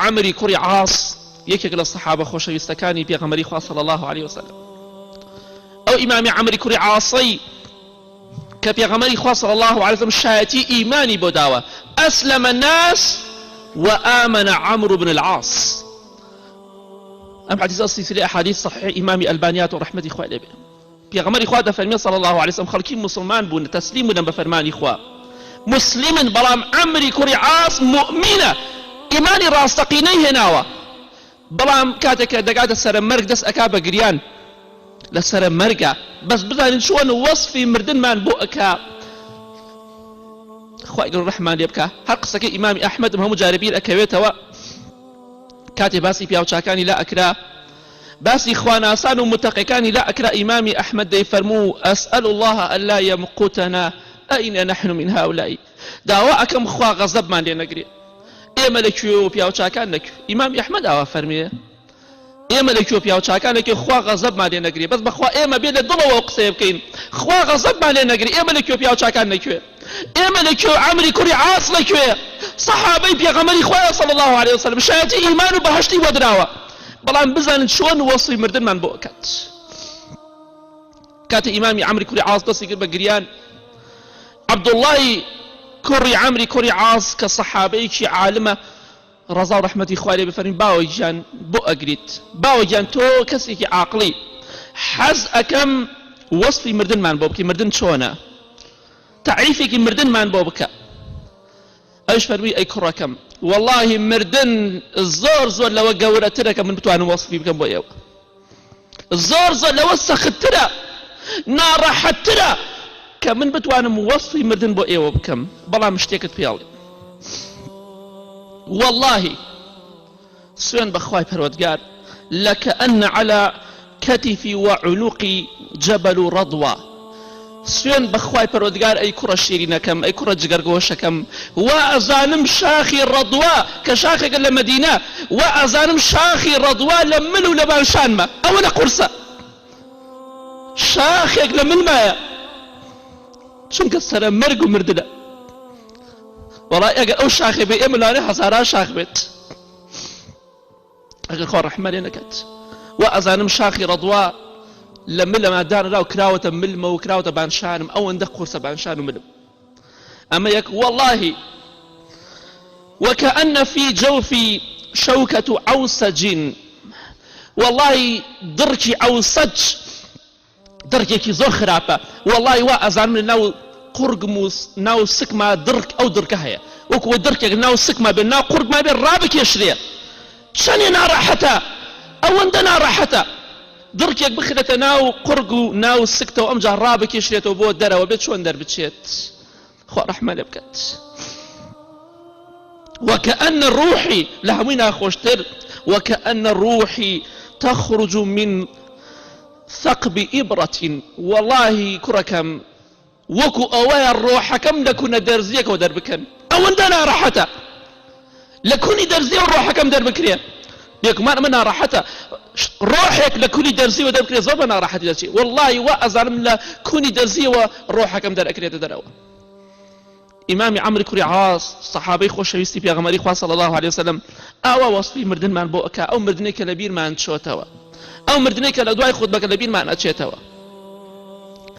عمری کوڕی عاص یەکێک لە سەحابە خۆشەویستەکانی پێغەمبەری خوا صلی الله عليه وسلم. ئەو ئیمامی عمری کوڕی عاصی کە پێغەمبەری خوا صلی الله عليه وسلم شایەتی ئیمانی بۆ داوە. أسلم الناس وآمن عمرو بن العاص. أم حديث سلسلة أحاديث صحيح إمام البانيات ورحمة إخوة لبه بيغمر إخوة دفرمي صلى الله عليه وسلم خلقين مسلمان بون تسليم بون بفرمان إخوة مسلم بلام عمري كوري عاص مؤمنة إيماني راستقيني هناوة بلام كاتك دقات السر مرق دس أكابا قريان لسر مرقة بس بزان شوان وصفي مردن مان بؤكا إخوة يقول الرحمن يبكى هر قصة إمام أحمد هم مجاربين أكويتوا كاتي باسي بياو شاكاني لا أكرا باسي خواناسان ومتقكاني لا أكرا إمامي أحمد دي فرمو أسأل الله ألا يمقتنا أين نحن من هؤلاء داواءكم خوا غضب ما لي نقري إيما لكيو بياو شاكان لك إمامي أحمد أوا فرمي إيما لكيو بياو شاكان لك خوا غضب ما لي نقري بس بخوا إيما بين الضوء وقصيب كين خوا غضب ما لي نقري إيما لكيو بياو شاكان لكيو إيما لكيو عمري كوري عاص لكيو صحابي بيغمري خويا صلى الله عليه وسلم شايتي إيمان وبهشتي ودراوة بلان بزن شون وصي مردن من بوكات كات إمامي عمري كوري عاص دسي قرب قريان عبد الله كوري عمري كوري عاص كصحابي كي عالمة رضا ورحمتي خوالي بفرين باوجان بو أقريت باوجان تو كسيكي عاقلي حز أكم وصفي مردن من بوبكي مردن شونا تعريفي مردن من بوبكا ايش فرمي اي كركم والله مردن الزور لو قورترك من بتوان وصفي بكم بويو الزور لو سخترا نار حترا كمن بتوان وصفي مردن بويو بكم بلا مشتكت بيالي والله سوين بخواي برودقار لكأن على كتفي وعنقي جبل رضوى سوين بخواي پروردگار اي كرة شيرينكم اي كرة جگرگوشكم وازانم شاخي الرضوى كشاخي قال مدينة وازانم شاخي الرضوى لمنو لبانشان ما اولا قرصة شاخي لمن ما شنك السر مرق ومردنا والله او شاخي بي املاني حصارا شاخ بيت اقل خوار رحمن ينكت وازانم شاخي رضوى لما دار راو كراوة ملمة وكراوة بانشانم او عندك قرصة بانشانم ملم اما يك والله وكأن في جوفي شوكة عوسج والله دركي عوسج دركي كي زور خرافة والله وازان من ناو قرقموس ناو سكما درك او دركها وكو درك ناو سكما بين ناو قرق ما بين رابك يشريه شاني نار حتى او عندنا راحته دركيك بخدة ناو قرقو ناو سكتة وام جرابك يشريت وبو درا وبيت شو اندر بتشيت خو رحمة لبكت وكأن الروحي لهمينا خوشتر وكأن الروحي تخرج من ثقب إبرة والله كركم وكو أوايا الروح كم لكنا درزيك ودربكن أو عندنا راحته لكوني درزي والروح كم دربكريا ليك ما منا راحته روحك لكوني درزي ودربكريا زبنا راحتي شيء والله وأزعلم لا كوني درزي وروحك كم دربكريا تدروا إمامي عمرو كوري عاص صحابي خوش ويستي في غمري خوا صلى الله عليه وسلم أو وصفي مردن من بوكا أو مردنيك لبير ما أنت شوتوا أو مردنيك لدواي خطبك لبير ما أنت شوتوا